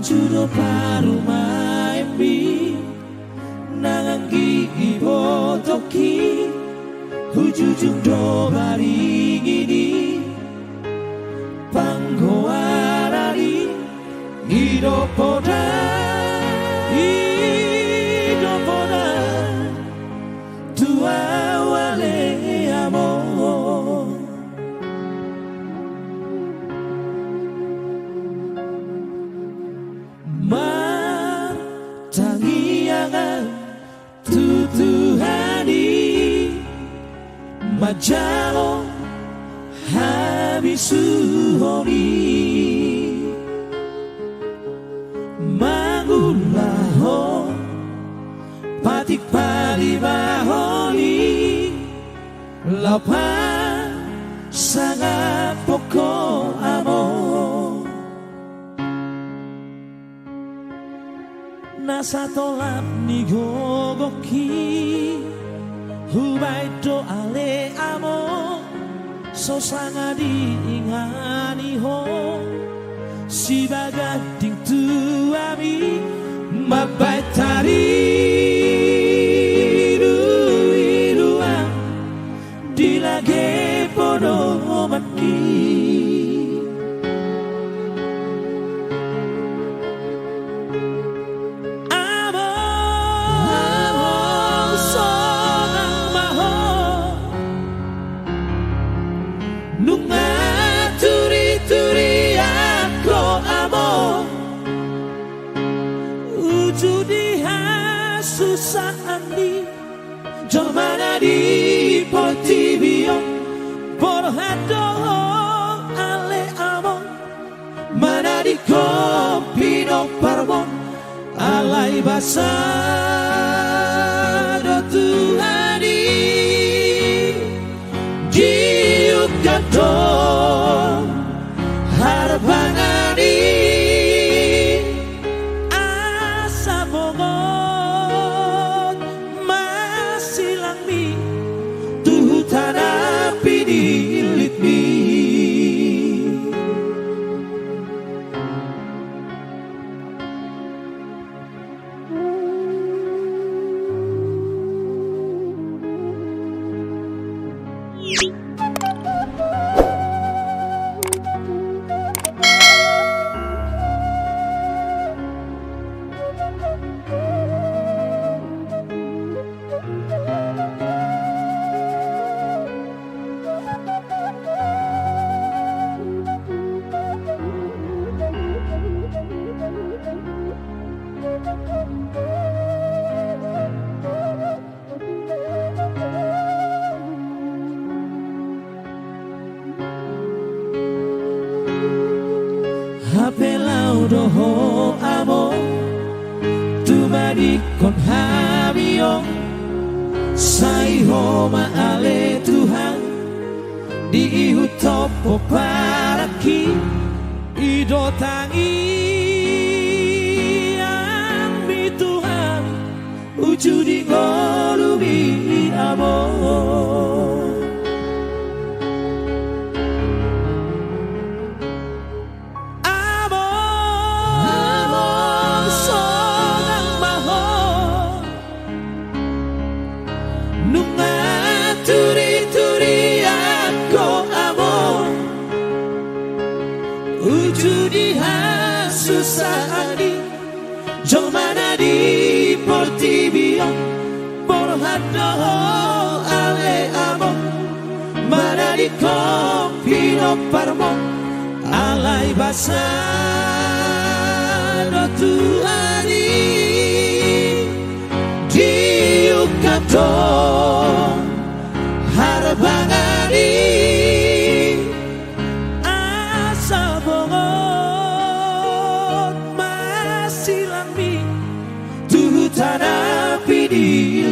Judo paru maembi Nangangi ibo toki Hujujung do baringini Panggoarari Idopoda Tua wale amor Tangiangan tutuhani Majalo habisuhoni Mangulaho patik palibahoni Laupan sangat pokok amor Nasa tolap ni gogoki Hubai do ale amo So sangat diingani ho Si bagading tuami Mabai tari Iruang Dilage podo mati Susah andi Jomana di Portibio Porhado ale amon Mana di Copino Parmon Alai basado Tuhani Giukato Harbangani Hapelau doho amo Tumadi kon hamiong Saiho maale Tuhan Di ihutopo paraki Ido tangi Ami Tuhan Ujudi ngolumi amor Ujudi hasusani Jomana di Portibio Porhado ale amo Mana di Copino Parmo Alai basado Tuhani Giukato Harbangani Tanah pidi